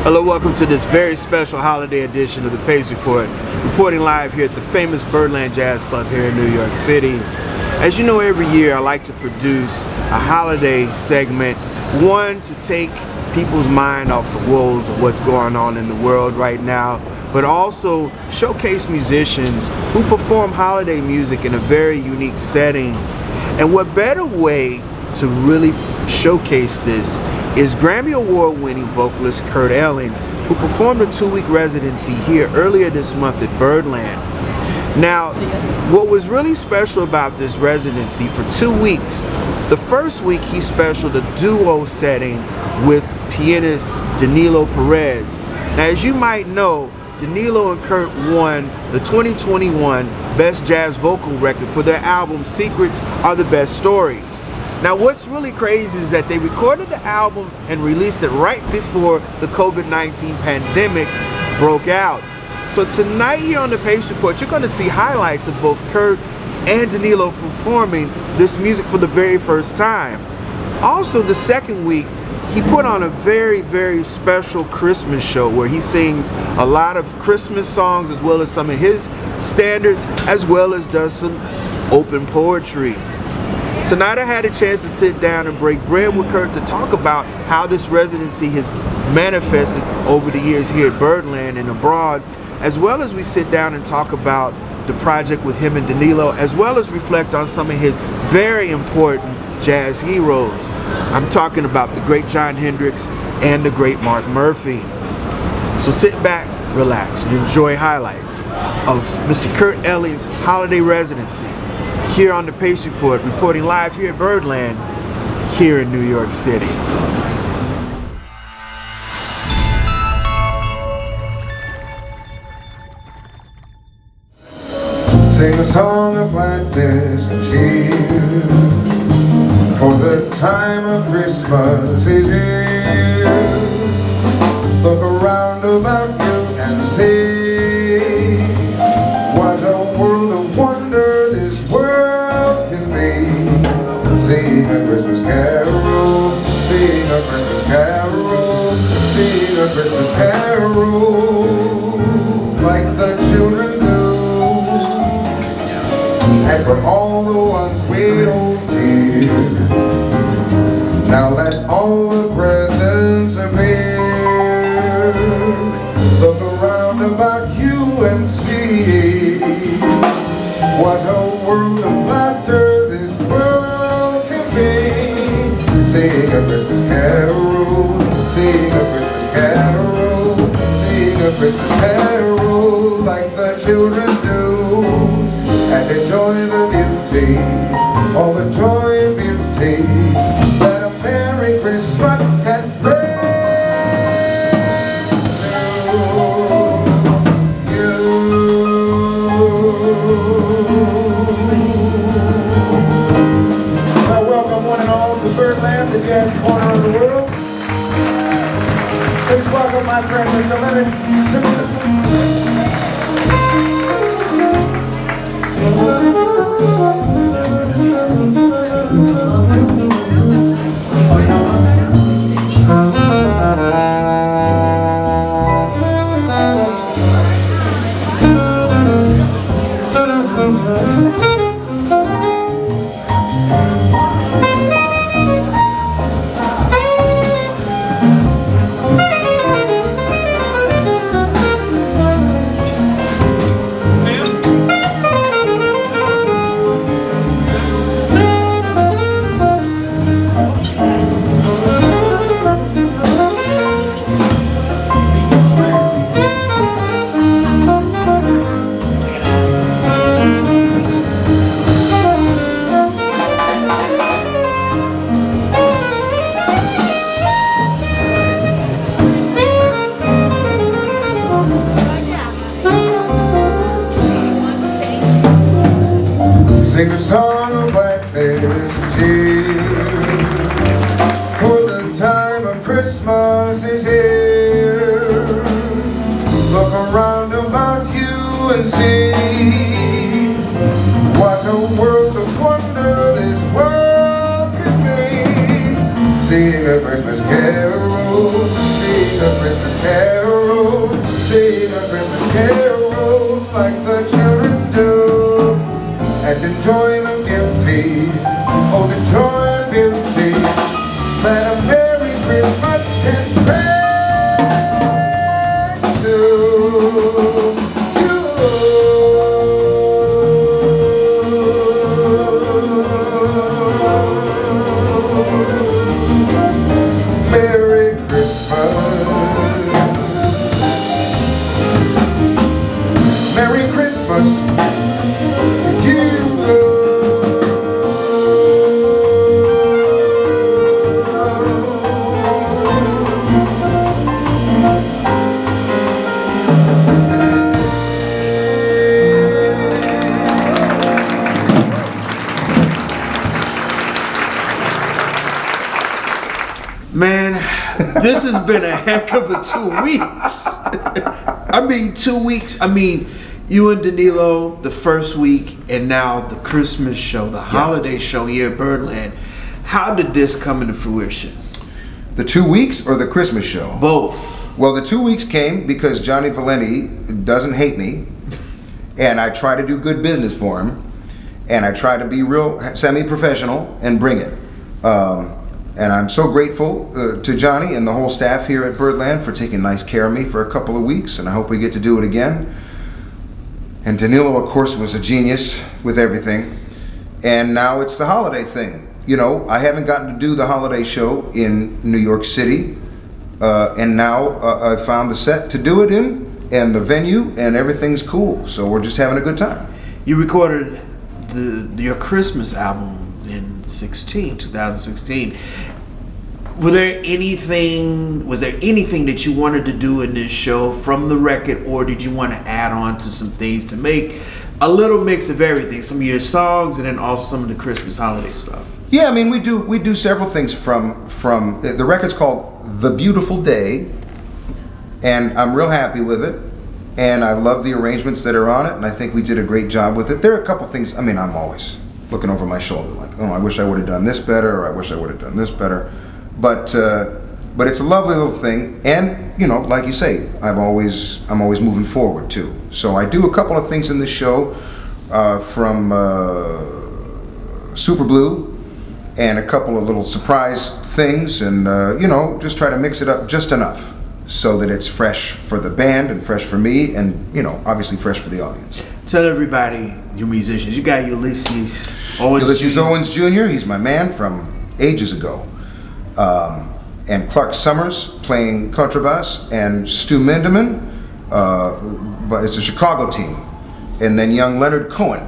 Hello, welcome to this very special holiday edition of the Pace Report, reporting live here at the famous Birdland Jazz Club here in New York City. As you know, every year I like to produce a holiday segment, one to take people's mind off the woes of what's going on in the world right now, but also showcase musicians who perform holiday music in a very unique setting. And what better way to really showcase this is Grammy Award winning vocalist Kurt Elling, who performed a 2-week residency here earlier this month at Birdland. Now, what was really special about this residency for 2 weeks, the first week he specialed a duo setting with pianist Danilo Perez. Now, as you might know, Danilo and Kurt won the 2021 Best Jazz Vocal Record for their album Secrets Are the Best Stories. Now, what's really crazy is that they recorded the album and released it right before the COVID-19 pandemic broke out. So tonight here on the Pace Report, you're going to see highlights of both Kurt and Danilo performing this music for the very first time. Also, the second week, he put on a very, very special Christmas show where he sings a lot of Christmas songs as well as some of his standards, as well as does some open poetry. Tonight I had a chance to sit down and break bread with Kurt to talk about how this residency has manifested over the years here at Birdland and abroad, as well as we sit down and talk about the project with him and Danilo, as well as reflect on some of his very important jazz heroes. I'm talking about the great John Hendricks and the great Mark Murphy. So sit back, relax, and enjoy highlights of Mr. Kurt Elling's holiday residency here on the Pace Report, reporting live here at Birdland, here in New York City. Sing a song of gladness and cheer, for the time of Christmas is here. Look around about you and see what a world of wonder this world can be. Sing a Christmas carol, sing a Christmas carol, sing a Christmas carol, like the children do. And for all the ones we hold dear, now let all the presents appear. Look around about you and see what a world of laughter this world can be. Sing a Christmas carol, sing a Christmas carol, sing a Christmas carol, like the children do, and enjoy the beauty, all the joy and beauty that a Merry Christmas can bring. Birdland, the jazz corner of the world. Please welcome my friend Mr. Leonard Simpson. Sing a song of gladness and cheer, for the time of Christmas is here. Look around about you and see what a world of wonder this world can be. Sing a Christmas carol, sing a Christmas carol, sing a Christmas carol like the children do, and enjoy the beauty, oh the joy and beauty that a Merry Christmas can bring to you. Merry Christmas, Merry Christmas to you. Man, this has been a heck of a 2 weeks. I mean, 2 weeks. I mean, you and Danilo the first week, and now the Christmas show, the holiday show here at Birdland. How did this come into fruition? The 2 weeks or the Christmas show? Both. Well, the 2 weeks came because Johnny Valenti doesn't hate me, and I try to do good business for him, and I try to be real semi-professional and bring it. And I'm so grateful to Johnny and the whole staff here at Birdland for taking nice care of me for a couple of weeks, and I hope we get to do it again. And Danilo, of course, was a genius with everything. And now it's the holiday thing. You know, I haven't gotten to do the holiday show in New York City, and now I found the set to do it in, and the venue, and everything's cool. So we're just having a good time. You recorded your Christmas album in 2016. Was there anything that you wanted to do in this show from the record, or did you want to add on to some things to make a little mix of everything, some of your songs and then also some of the Christmas holiday stuff? Yeah, I mean, we do several things from the record's called The Beautiful Day, and I'm real happy with it, and I love the arrangements that are on it, and I think we did a great job with it. There are a couple things, I mean, I'm always looking over my shoulder like, oh, I wish I would have done this better, or I wish I would have done this better. But it's a lovely little thing, and you know, like you say, I'm always moving forward too. So I do a couple of things in this show from Super Blue, and a couple of little surprise things, and you know, just try to mix it up just enough so that it's fresh for the band and fresh for me, and you know, obviously fresh for the audience. Tell everybody, your musicians. You got Ulysses Owens Jr. He's my man from ages ago. And Clark Summers playing contrabass, and Stu Mindeman, but it's a Chicago team. And then young Leonard Cohen.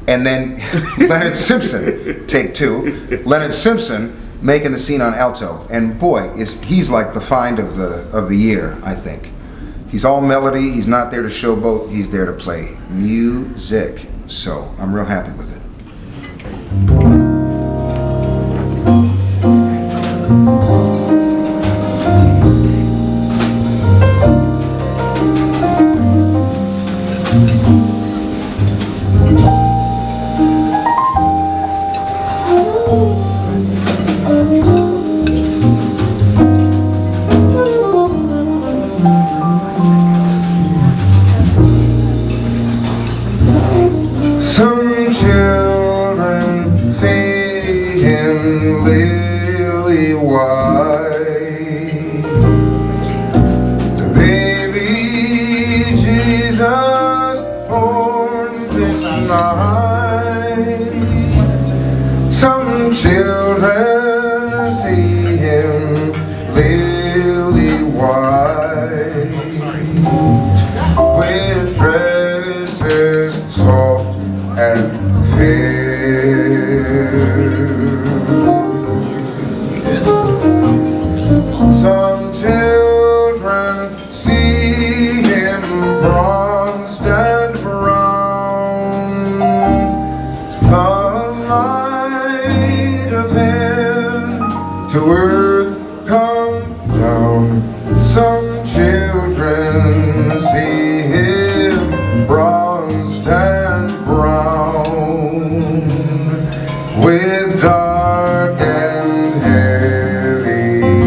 And then Leonard Simpson, take two. Leonard Simpson making the scene on alto. And boy, he's like the find of the year, I think. He's all melody, he's not there to showboat, he's there to play music. So I'm real happy with it. Some children see him lily white, the baby Jesus born this night. Some children see him lily white, with dresses soft and fair. Some children see him bronzed and brown, the light of heaven to earth come down. Some children see him bronzed and brown, with dark and heavy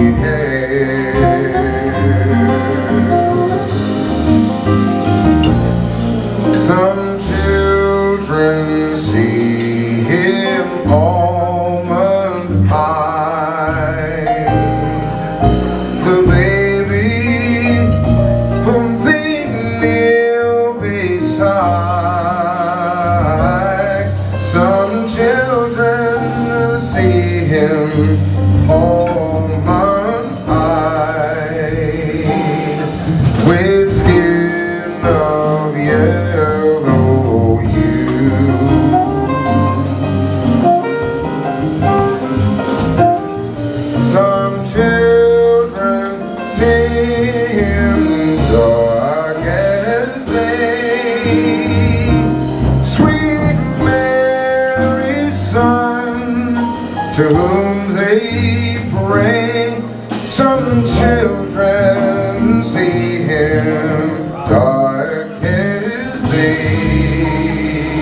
Some children see him dark as day,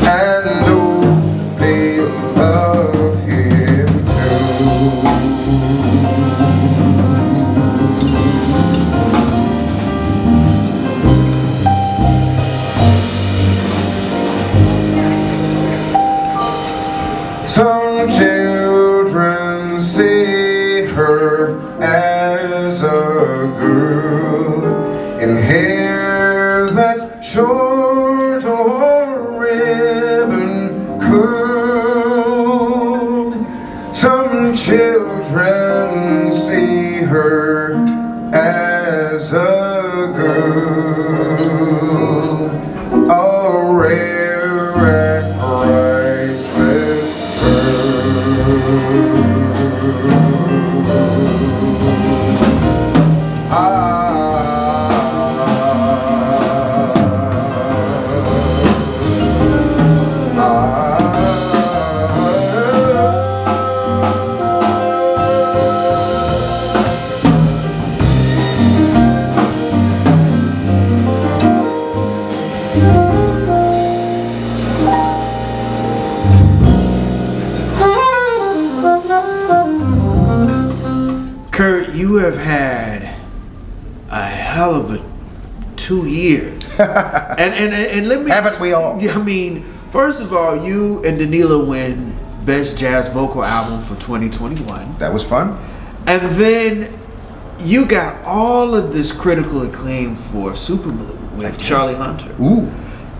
and know they love him too. Some children see her as a girl in hair that's short or ribbon curled. Some children see her as a girl, a rare and priceless Kurt, you have had a hell of a 2 years. and let me... Haven't we all? I mean, first of all, you and Danilo win Best Jazz Vocal Album for 2021. That was fun. And then you got all of this critical acclaim for Super Blue with Charlie Hunter. Ooh.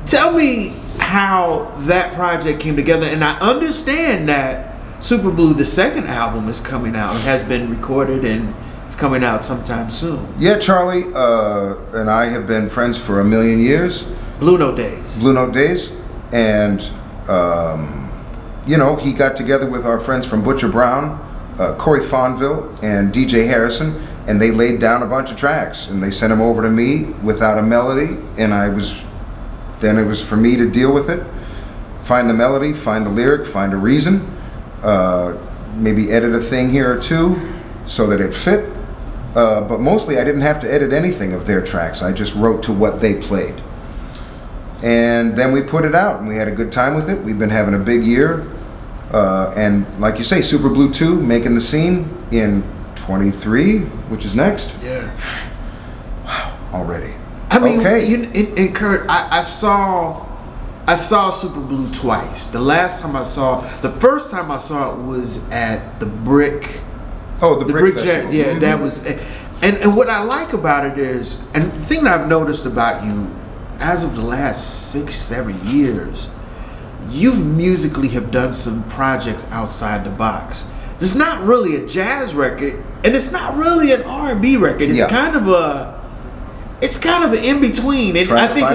Tell me how that project came together. And I understand that Super Blue, the second album, is coming out, has been recorded, and it's coming out sometime soon. Yeah, Charlie and I have been friends for a million years. Blue Note days. Blue Note days. And, you know, he got together with our friends from Butcher Brown, Corey Fonville, and DJ Harrison, and they laid down a bunch of tracks, and they sent them over to me without a melody, and then it was for me to deal with it, find the melody, find the lyric, find a reason. Maybe edit a thing here or two so that it fit, but mostly I didn't have to edit anything of their tracks. I just wrote to what they played, and then we put it out, and we had a good time with it. We've been having a big year, and like you say, Super Blue 2 making the scene in 23, which is next. Yeah. Wow, already. I mean, okay. And Kurt, I saw Super Blue twice. The first time I saw it was at the Brick. Oh, the Brick Festival. Yeah, that was. And what I like about it is, and the thing that I've noticed about you, as of the last 6-7 years, you've musically have done some projects outside the box. It's not really a jazz record, and it's not really an R&B record. It's kind of a. It's kind of an in-between, and I think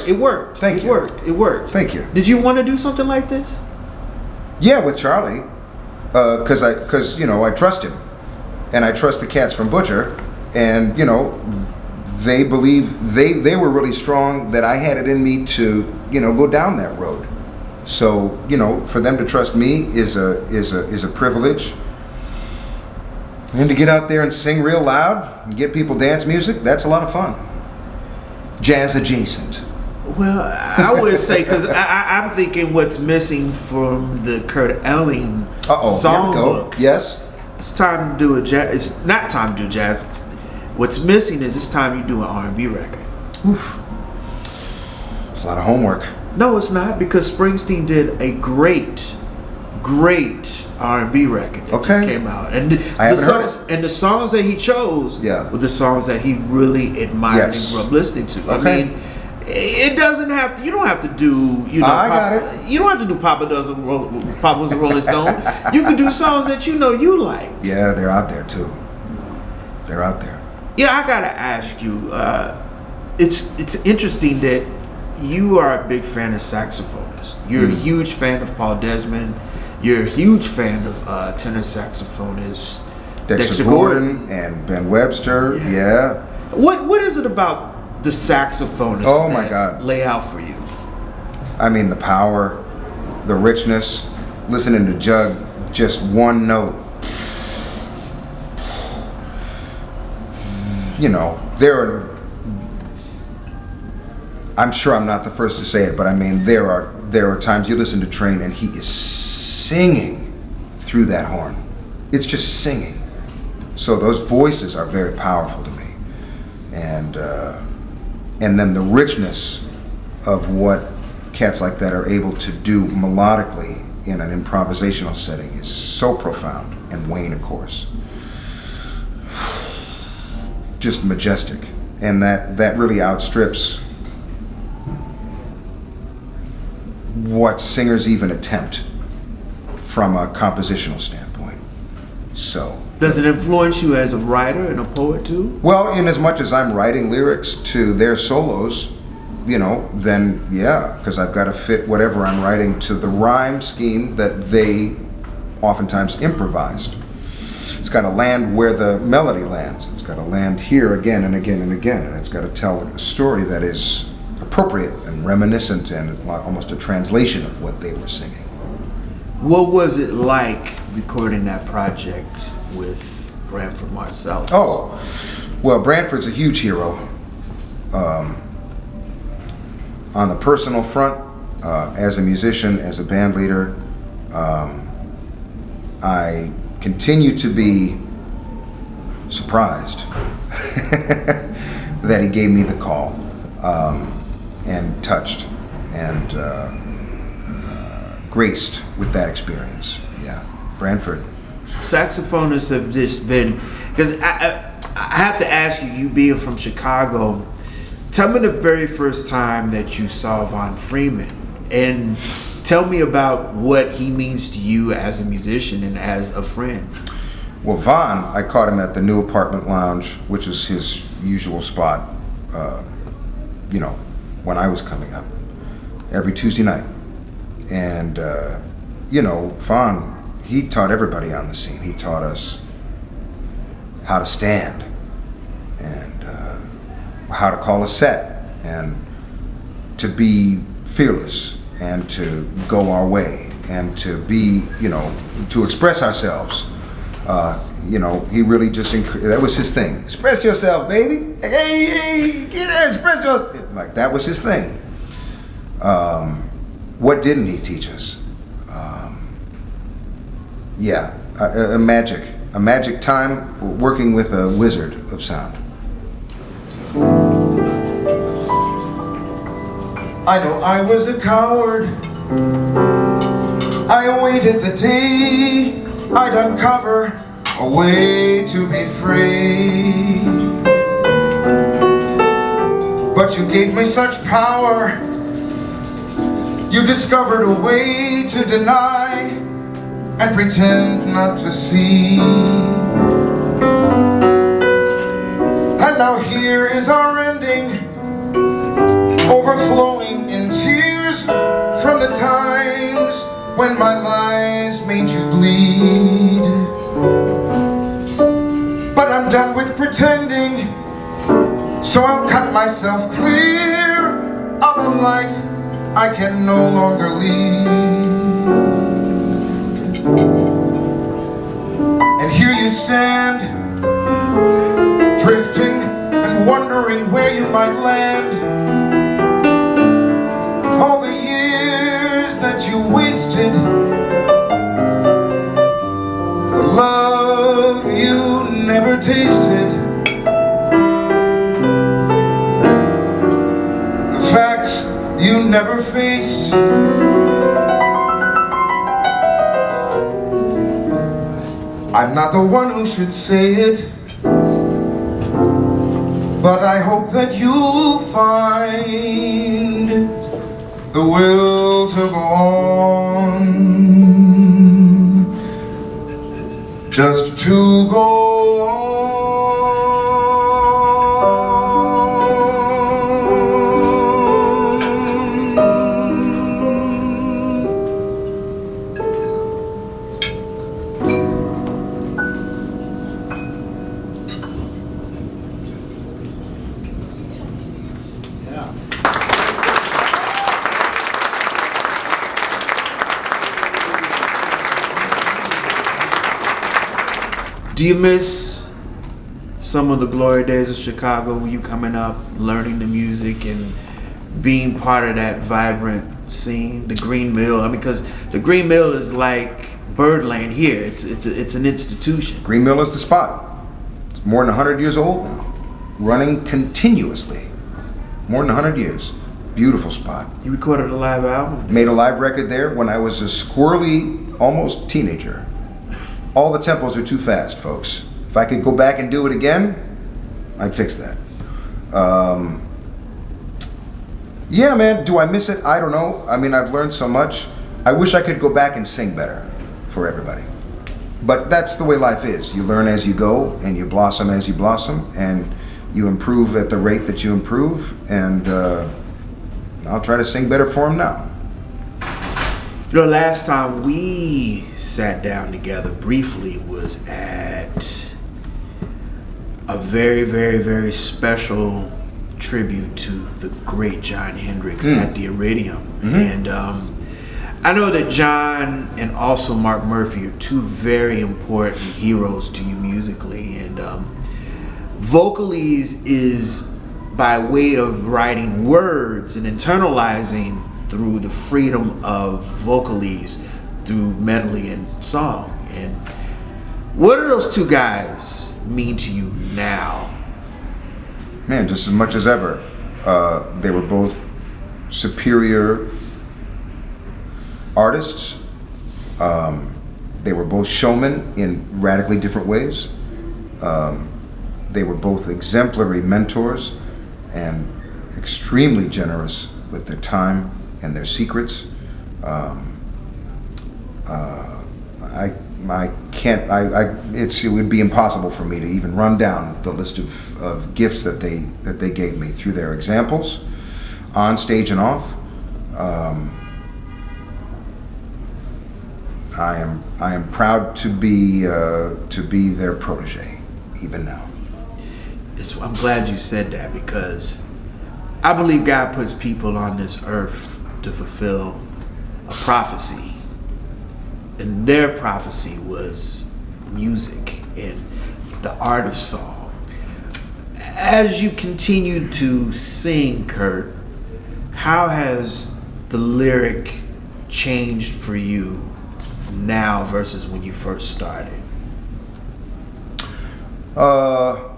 it worked. Thank you. It worked. Thank you. Did you want to do something like this? Yeah, with Charlie, because you know I trust him, and I trust the cats from Butcher, and you know they believe they were really strong that I had it in me to go down that road. So you know, for them to trust me is a privilege. And to get out there and sing real loud and get people dance music, that's a lot of fun. Jazz adjacent. Well, I would say, because I'm thinking what's missing from the Kurt Elling songbook. Yes. It's time to do a jazz. It's not time to do jazz. What's missing is it's time you do an R&B record. Oof. It's a lot of homework. No, it's not, because Springsteen did a great R&B record that just came out, and the songs that he chose were the songs that he really admired and grew up listening to. I mean, it doesn't have to. You don't have to do. I got it. You don't have to do Papa Was a Rolling Stone. You can do songs that you like. Yeah, they're out there too. They're out there. Yeah, I gotta ask you. It's interesting that you are a big fan of saxophonists. You're a huge fan of Paul Desmond. You're a huge fan of tenor saxophonist Dexter Gordon and Ben Webster. Yeah. What is it about the saxophonist my God, lay out for you? I mean, the power, the richness, listening to Jug, just one note. you know, I'm sure I'm not the first to say it, but I mean, there are times you listen to Train and he is singing through that horn. It's just singing. So those voices are very powerful to me. And then the richness of what cats like that are able to do melodically in an improvisational setting is so profound. And Wayne, of course. Just majestic. And that really outstrips what singers even attempt from a compositional standpoint. So. Does it influence you as a writer and a poet too? Well, in as much as I'm writing lyrics to their solos, you know, then yeah, because I've got to fit whatever I'm writing to the rhyme scheme that they oftentimes improvised. It's got to land where the melody lands. It's got to land here again and again and again, and it's got to tell a story that is appropriate and reminiscent and almost a translation of what they were singing. What was it like recording that project with Branford Marsalis? Oh, well, Branford's a huge hero. On the personal front, as a musician, as a band leader, I continue to be surprised that he gave me the call, and touched and graced with that experience. Yeah, Branford. Saxophonists have just been, because I have to ask you, you being from Chicago, tell me the very first time that you saw Von Freeman, and tell me about what he means to you as a musician and as a friend. Well, Von, I caught him at the New Apartment Lounge, which is his usual spot, you know, when I was coming up, every Tuesday night. And, you know, Von, he taught everybody on the scene. He taught us how to stand and how to call a set and to be fearless and to go our way and to be, you know, to express ourselves. You know, he really just, that was his thing. Express yourself, baby. Hey, get there, express yourself. Like, that was his thing. What didn't he teach us? Yeah, a magic time working with a wizard of sound. I know I was a coward. I awaited the day I'd uncover a way to be free. But you gave me such power. You discovered a way to deny and pretend not to see. And now here is our ending, overflowing in tears from the times when my lies made you bleed. But I'm done with pretending, so I'll cut myself clear of a life I can no longer lead. And here you stand, drifting and wondering where you might land. All the years that you wasted, the love you never tasted, the facts you never faced. I'm not the one who should say it, but I hope that you'll find the will to go on, just to go on. Do you miss some of the glory days of Chicago, you coming up, learning the music and being part of that vibrant scene, the Green Mill? I mean, because the Green Mill is like Birdland here. It's an institution. Green Mill is the spot. It's more than 100 years old now, running continuously. More than 100 years. Beautiful spot. You recorded a live album? Made a live record there when I was a squirrely, almost teenager. All the tempos are too fast, folks. If I could go back and do it again, I'd fix that. Yeah, man, do I miss it? I don't know. I mean, I've learned so much. I wish I could go back and sing better for everybody. But that's the way life is. You learn as you go, and you blossom as you blossom, and you improve at the rate that you improve, and I'll try to sing better for them now. You know, last time we sat down together briefly was at a very, very, very special tribute to the great John Hendricks at the Iridium. And I know that John and also Mark Murphy are two very important heroes to you musically, and vocalese is by way of writing words and internalizing through the freedom of vocalese through melody and song. And what do those two guys mean to you now? Man, just as much as ever. They were both superior artists. They were both showmen in radically different ways. They were both exemplary mentors and extremely generous with their time and their secrets. It would be impossible for me to even run down the list of gifts that they gave me through their examples, on stage and off. I am proud to be their protege, even now. I'm glad you said that, because I believe God puts people on this earth to fulfill a prophecy. And their prophecy was music and the art of song. As you continue to sing, Kurt, how has the lyric changed for you now versus when you first started?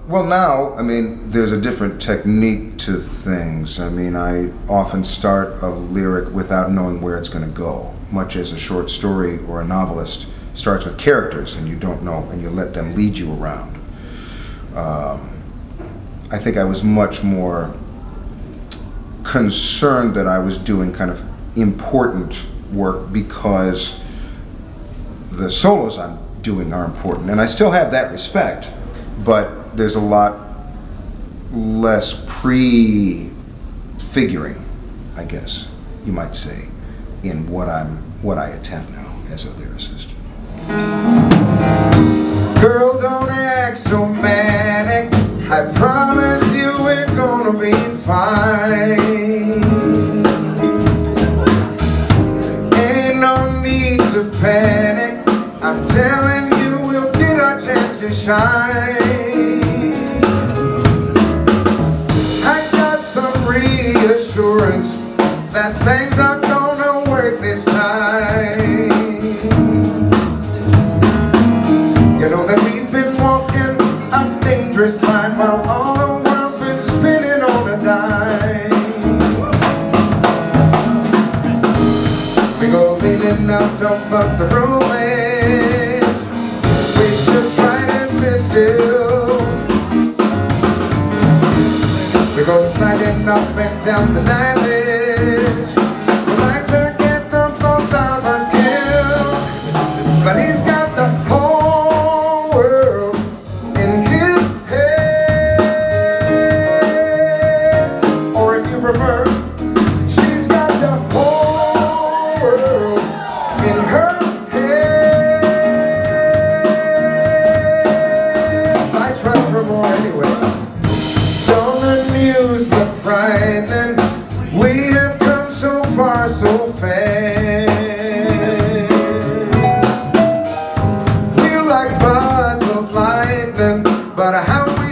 Well, now, I mean, there's a different technique to things. I mean, I often start a lyric without knowing where it's going to go, much as a short story or a novelist starts with characters and you don't know, and you let them lead you around. I think I was much more concerned that I was doing kind of important work because the solos I'm doing are important, and I still have that respect, but there's a lot less pre-figuring, I guess you might say, in what I attempt now as a lyricist. Girl, don't act so manic. I promise you we're gonna be fine. Ain't no need to panic. I'm telling you, we'll get our chance to shine. I got some reassurance that things are gonna work this time. You know that we've been walking a dangerous line while all the world's been spinning on a dime. We go leaning out of the room edge. We should try to sit still. We go sliding up and down the night edge. We like to get the both of us killed, but he's got the whole world in his head. Or if you prefer, she's got the whole world in her head. I trust her more anyway. Don't amuse the frightening. We have come so far so fast. We're like buds of lightning, but how we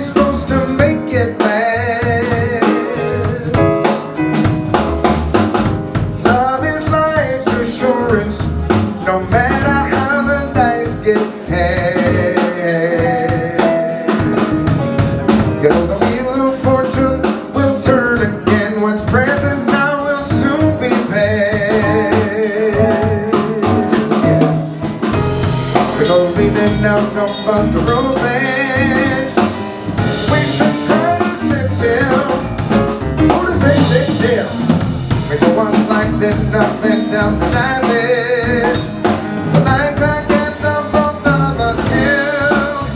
revenge. We should try to sit still. Oh, to say sit still. We go on sliding up and down the knife edge. The lights I get them both of us killed.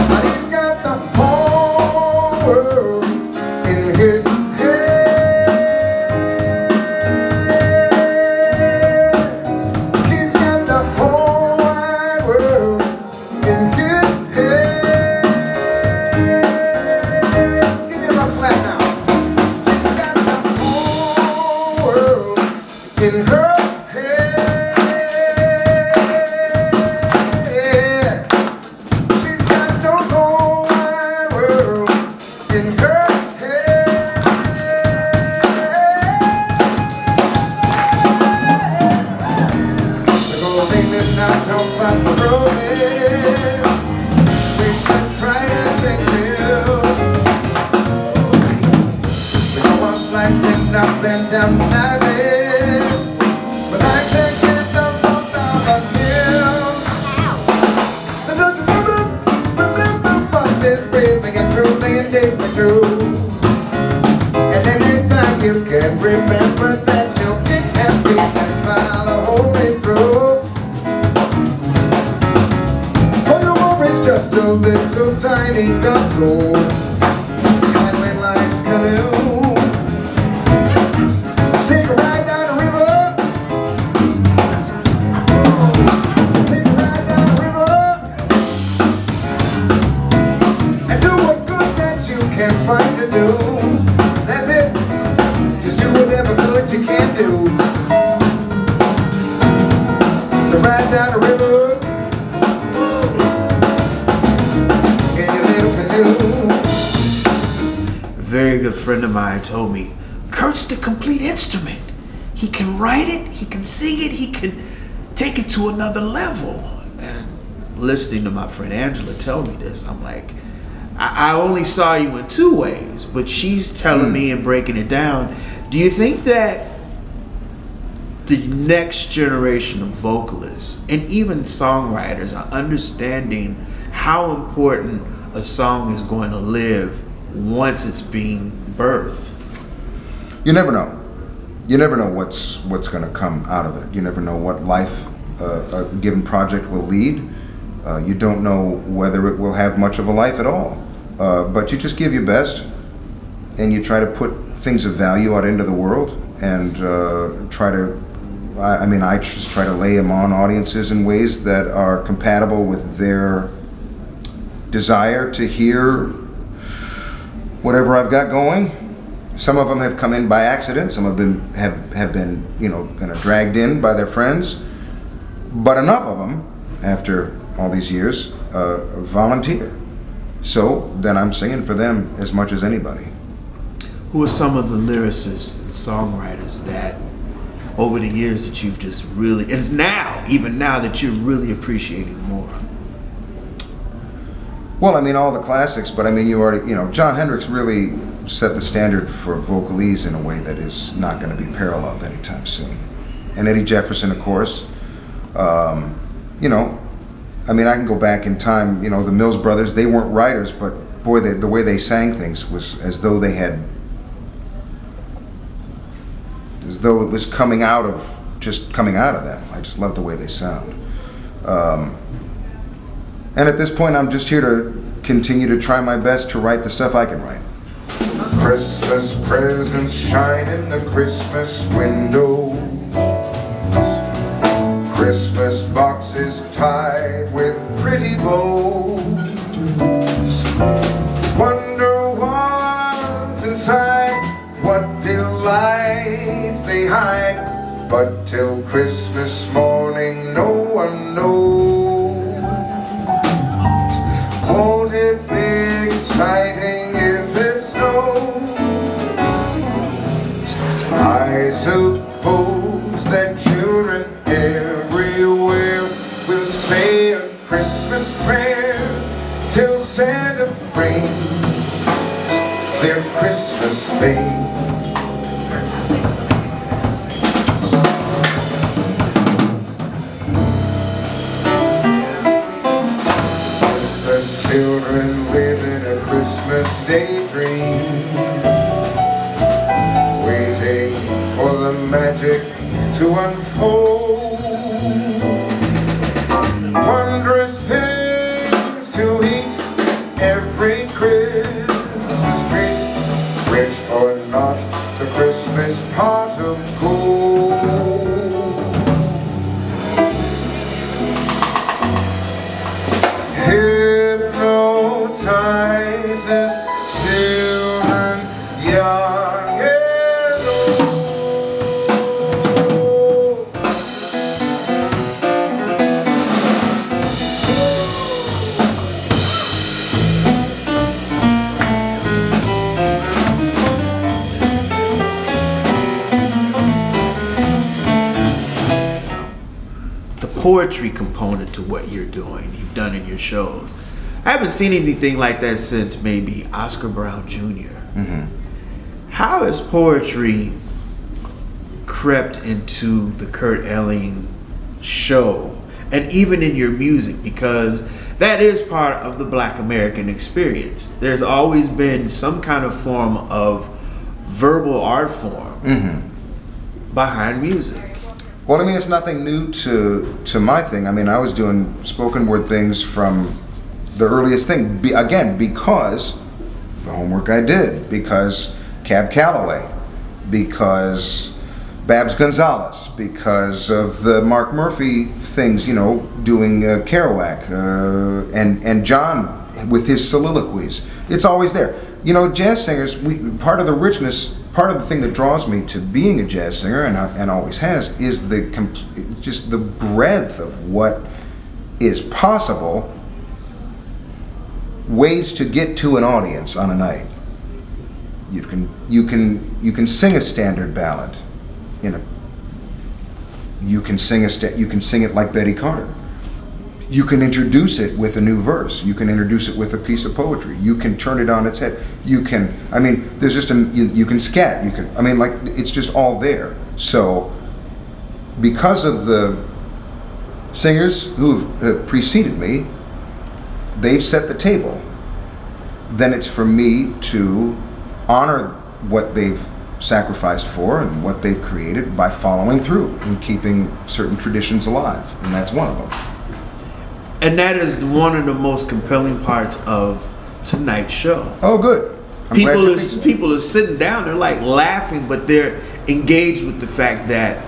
But he's got the whole world in his in her head. She's got the whole wide world in her head. The gold thing that now talk about the romance. We should try to sing still. We don't want sliding up and down the night. True. And anytime you can remember that you'll be happy and smile the whole way through. For your worries just a little tiny control. Handling life's canoe. Take a ride down the river. Take a ride down the river. And do what good that you can find to do. That's it. Just do whatever good you can do. So ride down the river in your little canoe. A very good friend of mine told me, Kurt's the complete instrument. He can write it, he can sing it, he can take it to another level. And listening to my friend Angela tell me this, I'm like, I only saw you in two ways, but she's telling me and breaking it down. Do you think that the next generation of vocalists and even songwriters are understanding how important a song is going to live once it's being birthed? You never know. You never know what's going to come out of it. You never know what life a given project will lead. You don't know whether it will have much of a life at all. But you just give your best, and you try to put things of value out into the world, and I just try to lay them on audiences in ways that are compatible with their desire to hear whatever I've got going. Some of them have come in by accident. Some have been kind of dragged in by their friends. But enough of them, after all these years, volunteer. So then I'm singing for them as much as anybody. Who are some of the lyricists and songwriters that over the years that you've just really, and now, even now, that you're really appreciating more? Well, I mean, all the classics, but I mean, John Hendricks really set the standard for vocalese in a way that is not going to be paralleled anytime soon. And Eddie Jefferson, of course. I mean, I can go back in time, the Mills Brothers, they weren't writers, but boy, the way they sang things was as though it was coming out of them. I just love the way they sound. And at this point, I'm just here to continue to try my best to write the stuff I can write. Christmas presents shine in the Christmas window. Christmas boxes tied with pretty bows. Wonder what's inside, what delights they hide. But till Christmas morning no one knows. Won't it be exciting if it snows? I suppose that children everywhere will say a Christmas prayer till Santa brings their Christmas thing. Christmas Children living a Christmas daydream, waiting for the magic to unfold. Wondrous things to eat every Christmas treat, rich or not, the Christmas pot of gold. Hypnotizes children young and old. The poetry component to what you're doing, you've done in your shows. I haven't seen anything like that since maybe Oscar Brown Jr. How has poetry crept into the Kurt Elling show and even in your music? Because that is part of the Black American experience. There's always been some kind of form of verbal art form behind music. Well, I mean, it's nothing new to my thing. I mean, I was doing spoken word things from the earliest thing. Again, because the homework I did, because Cab Calloway, because Babs Gonzalez, because of the Mark Murphy things, you know, doing Kerouac, and John with his soliloquies. It's always there. You know, jazz singers, part of the richness, part of the thing that draws me to being a jazz singer, and always has, is just the breadth of what is possible, ways to get to an audience on a night. You can sing a standard ballad, you can sing it like Betty Carter. You can introduce it with a new verse. You can introduce it with a piece of poetry. You can turn it on its head. You can, I mean, there's just you can scat. You can, I mean, like, it's just all there. So, because of the singers who have preceded me, they've set the table. Then it's for me to honor what they've sacrificed for and what they've created by following through and keeping certain traditions alive, and that's one of them. And that is one of the most compelling parts of tonight's show. Oh, good. People are sitting down, they're like laughing, but they're engaged with the fact that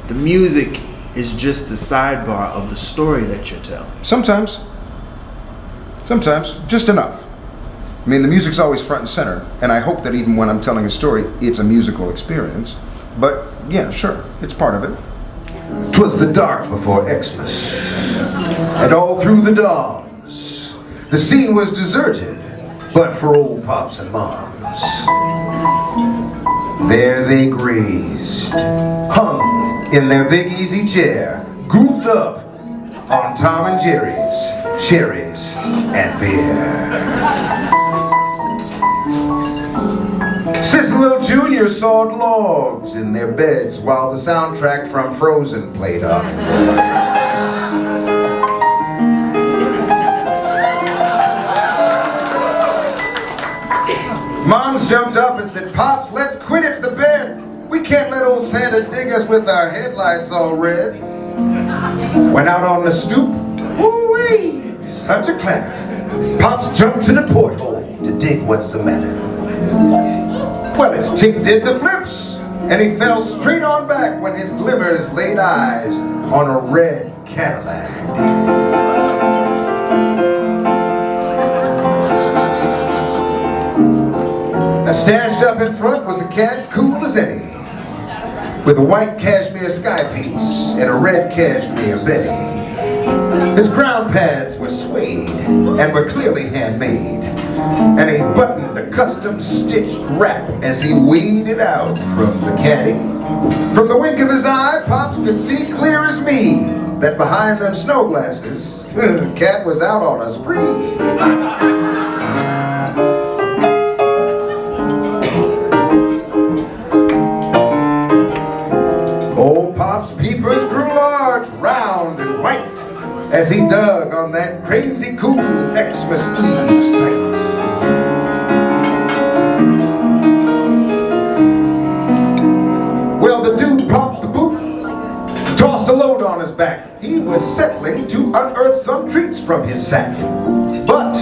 the music is just the sidebar of the story that you're telling. Sometimes, just enough. I mean, the music's always front and center, and I hope that even when I'm telling a story, it's a musical experience. But yeah, sure, it's part of it. 'Twas the dark before Xmas, and all through the dawns, the scene was deserted, but for old pops and moms. There they grazed, hung in their big easy chair, goofed up on Tom and Jerry's, cherries, and beer. Cicero Jr. sawed logs in their beds while the soundtrack from Frozen played on. Moms jumped up and said, "Pops, let's quit it to bed. We can't let old Santa dig us with our headlights all red." Went out on the stoop, woo-wee, such a clatter. Pops jumped to the porthole to dig what's the matter. Well, his tick did the flips, and he fell straight on back when his glimmers laid eyes on a red Cadillac. Stashed up in front was a cat cool as any, with a white cashmere sky piece and a red cashmere Betty. His ground pads were suede and were clearly handmade, and he buttoned a custom-stitched wrap as he waded out from the caddy. From the wink of his eye, Pops could see clear as me that behind them snow glasses, the cat was out on a spree. Old Pop's peepers grew large, round, and white as he dug on that crazy cool Xmas Christmas Eve sight. Well, the dude popped the boot, tossed a load on his back. He was settling to unearth some treats from his sack. But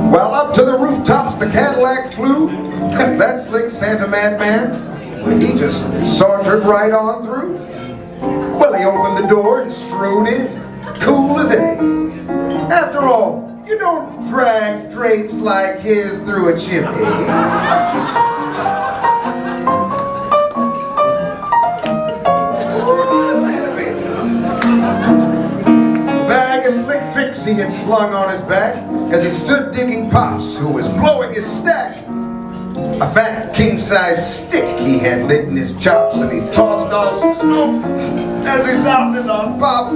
while up to the rooftops the Cadillac flew, that slick Santa madman, he just sauntered right on through. Well, he opened the door and strode in, cool as any. After all, you don't drag drapes like his through a chimney. Ooh, Santa baby. A bag of slick tricks he had slung on his back as he stood digging Pops, who was blowing his stack. A fat king-size stick he had lit in his chops, and he tossed off some smoke as he sounded on Pops.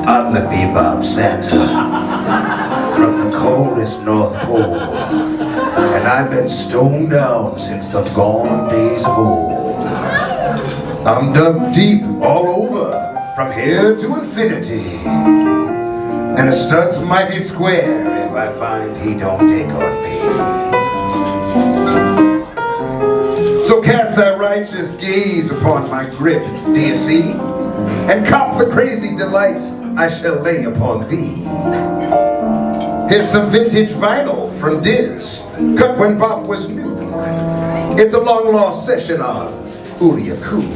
I'm the bebop Santa from the coldest North Pole, and I've been stoned down since the gone days of old. I'm dug deep all over, from here to infinity, and a stud's mighty square if I find he don't dig on me. So cast thy righteous gaze upon my grip, do you see? And cop the crazy delights I shall lay upon thee. Here's some vintage vinyl from Diz, cut when Pop was new. It's a long-lost session on Ooh-Ya Cool.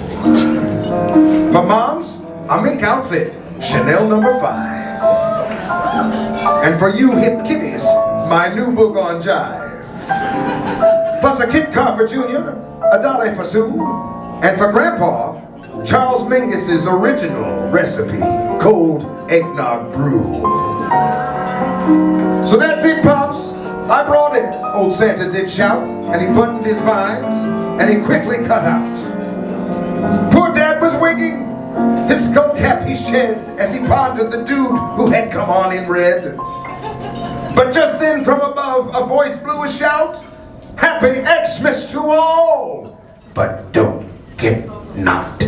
For moms, a mink outfit, Chanel No. 5. And for you hip kiddies, my new book on jive. Plus a kit car for Junior, a dolly for Sue, and for Grandpa, Charles Mingus's original recipe, cold eggnog brew. So that's it, Pops. I brought it, old Santa did shout, and he buttoned his vines, and he quickly cut out. Poor Dad was wigging. His skull cap he shed as he pondered the dude who had come on in red. But just then from above a voice blew a shout, Happy Xmas to all, but don't get knocked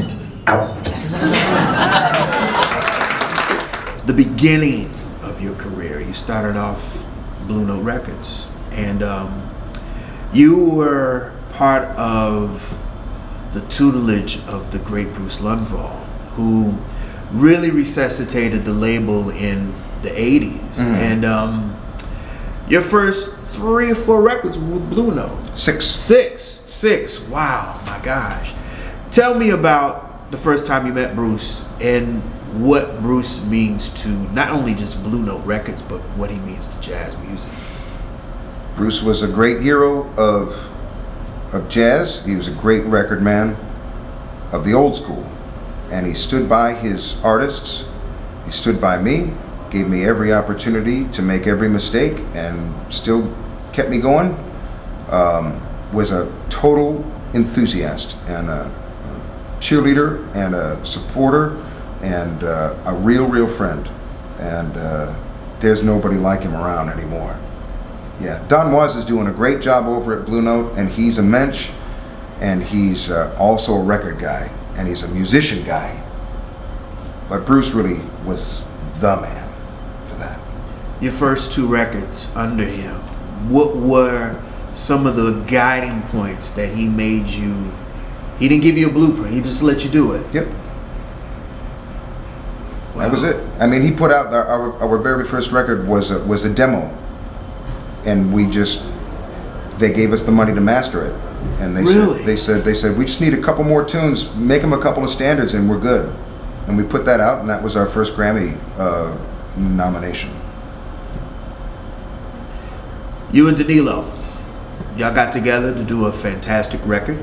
out. The beginning of your career, you started off Blue Note Records, and you were part of the tutelage of the great Bruce Lundvall, who really resuscitated the label in the 80s. And your first 3 or 4 records were with Blue Note. Six. Wow, my gosh. Tell me about the first time you met Bruce and what Bruce means to not only just Blue Note Records, but what he means to jazz music. Bruce was a great hero of jazz. He was a great record man of the old school. And he stood by his artists. He stood by me, gave me every opportunity to make every mistake, and still kept me going. Was a total enthusiast and a cheerleader and a supporter and a real friend. And there's nobody like him around anymore. Yeah, Don Was is doing a great job over at Blue Note, and he's a mensch, and he's also a record guy, and he's a musician guy. But Bruce really was the man for that. Your first 2 records under him, what were some of the guiding points that he made you? He didn't give you a blueprint, he just let you do it. Yep. Wow. That was it. I mean, he put out our very first record was a demo, and they gave us the money to master it, and they said we just need a couple more tunes, make them a couple of standards, and we're good. And we put that out, and that was our first Grammy nomination. You and Danilo, y'all got together to do a fantastic record.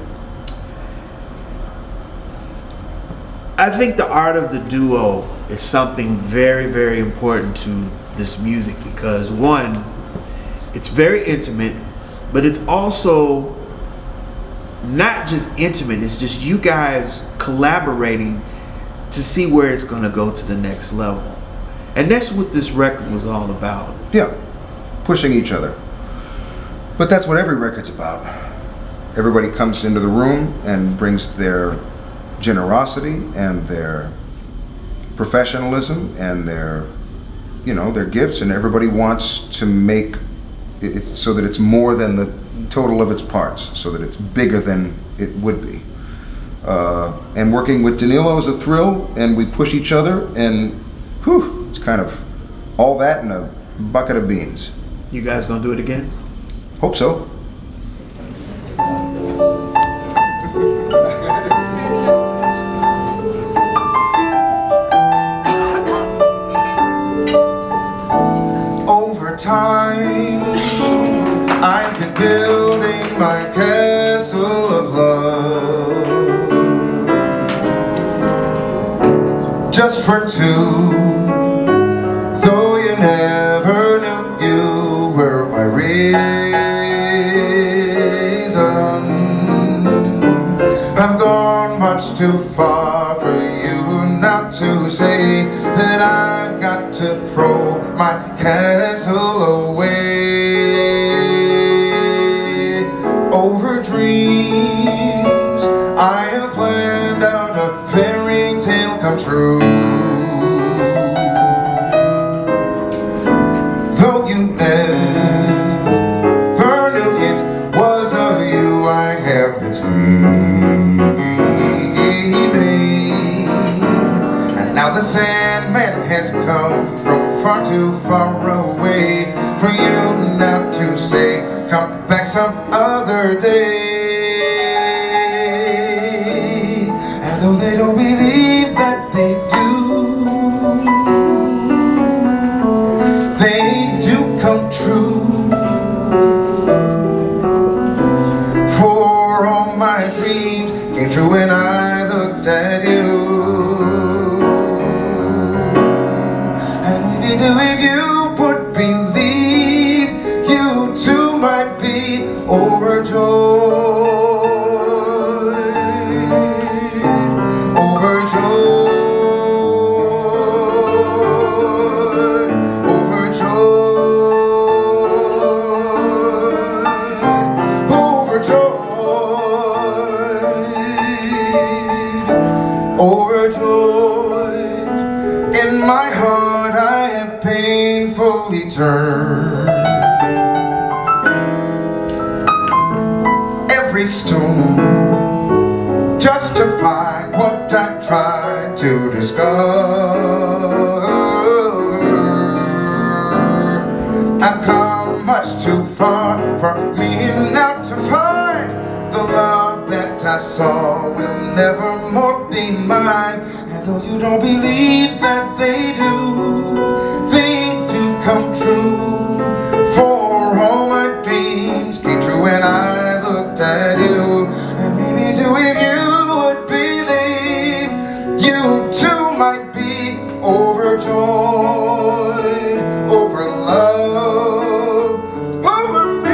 I think the art of the duo is something very important to this music because, one, it's very intimate, but it's also not just intimate, it's just you guys collaborating to see where it's going to go to the next level. And that's what this record was all about. Yeah, pushing each other. But that's what every record's about. Everybody comes into the room and brings their generosity and their professionalism and their you know, they're gifts, and everybody wants to make it so that it's more than the total of its parts, so that it's bigger than it would be. And working with Danilo is a thrill, and we push each other, and whew, it's kind of all that in a bucket of beans. You guys gonna do it again? Hope so. Over time, I've been building my castle of love, just for two. Though you never knew you were my reason, I've gone much too far for you not to say that I've got to throw my castle away. Over dreams, I have planned out a fairy tale come true. Though you never knew it was of you I have been scheming. And now the Sandman has come from far too far away for you not to say, come back some other day. And though they don't believe that they do come true. For all my dreams came true when I looked at you. And if you would believe, you too might be overjoyed. Overjoyed. In my heart I have painfully turned every stone just to find what I tried to discover. I've come much too far for me not to find the love that I saw will never more be mine. And though you don't believe that they do come true. For all my dreams came true when I looked at you. And maybe too if you would believe, you too might be overjoyed over love, over me.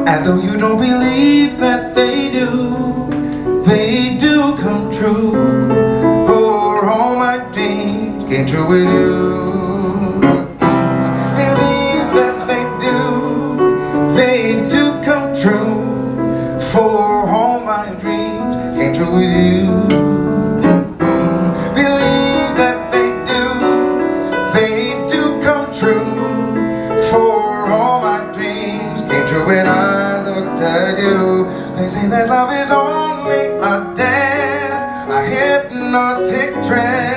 And though you don't believe that they do come true. For all my dreams came true with you. Believe that they do come true. For all my dreams came true with you. Believe that they do come true. For all my dreams came true when I looked at you. They say that love is only a dance, a hypnotic trance.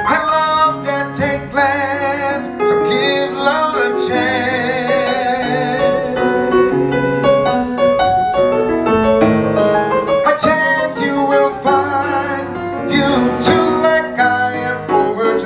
I love that take glance, so give love a chance. A chance you will find you too like I am overjoyed.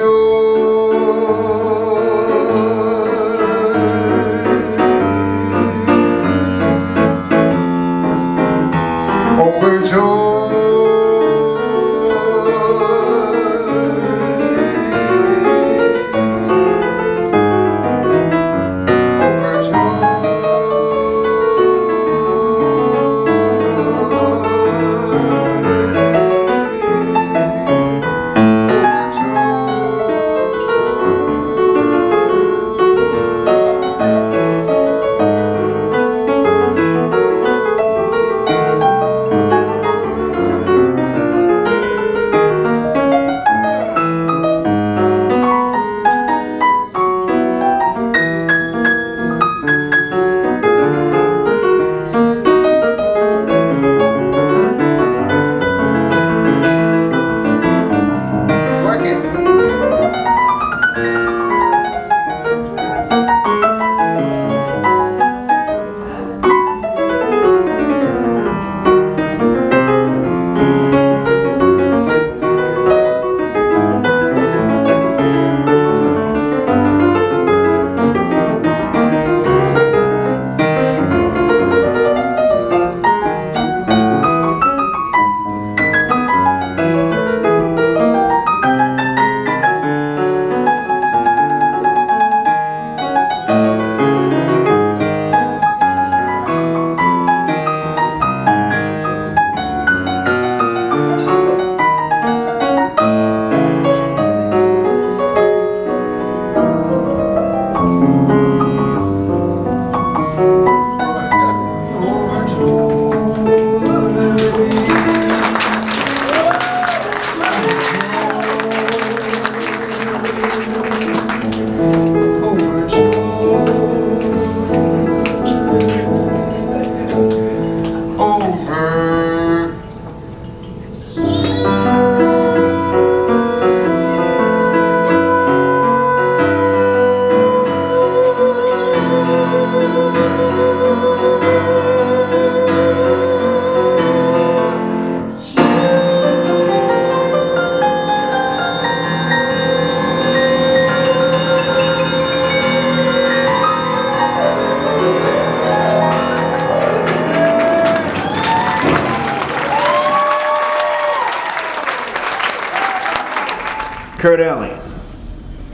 Kurt Elling,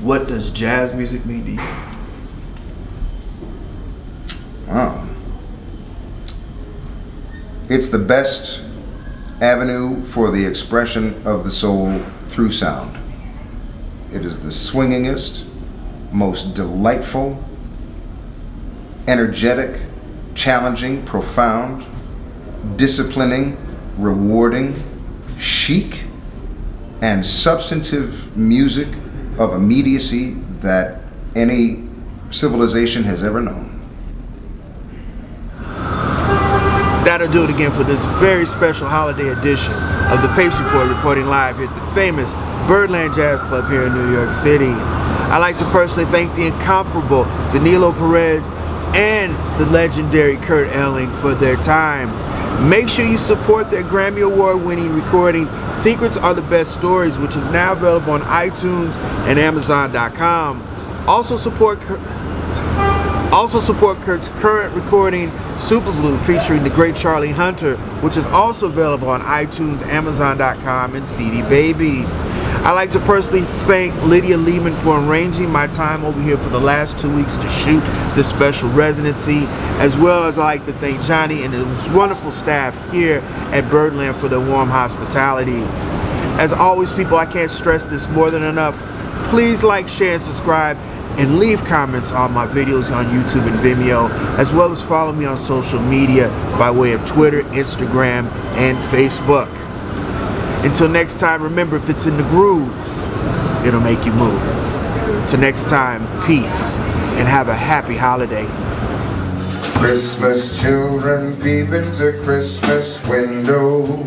what does jazz music mean to you? Wow. It's the best avenue for the expression of the soul through sound. It is the swingingest, most delightful, energetic, challenging, profound, disciplining, rewarding, chic, and substantive music of immediacy that any civilization has ever known. That'll do it again for this very special holiday edition of the Pace Report, reporting live here at the famous Birdland Jazz Club here in New York City. I'd like to personally thank the incomparable Danilo Perez and the legendary Kurt Elling for their time. Make sure you support their Grammy Award-winning recording, Secrets Are the Best Stories, which is now available on iTunes and Amazon.com. Also support Kurt's current recording, Super Blue, featuring the great Charlie Hunter, which is also available on iTunes, Amazon.com, and CD Baby. I'd like to personally thank Lydia Lehman for arranging my time over here for the last 2 weeks to shoot this special residency, as well as I'd like to thank Johnny and his wonderful staff here at Birdland for their warm hospitality. As always, people, I can't stress this more than enough. Please like, share, and subscribe, and leave comments on my videos on YouTube and Vimeo, as well as follow me on social media by way of Twitter, Instagram, and Facebook. Until next time, remember, if it's in the groove, it'll make you move. Till next time, peace, and have a happy holiday. Christmas children peep into Christmas windows,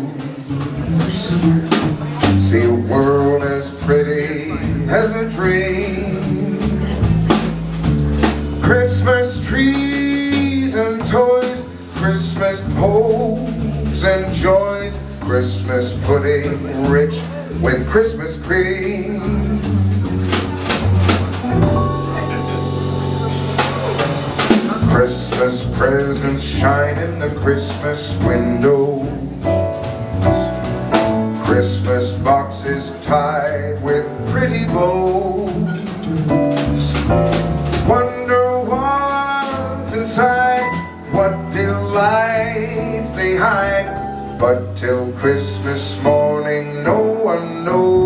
see a world as pretty as a dream. Christmas trees and toys, Christmas hopes and joys, Christmas pudding rich with Christmas cream. Christmas presents shine in the Christmas windows, Christmas boxes tied with pretty bows. Wonder what's inside, what delights they hide, but till Christmas morning no one knows.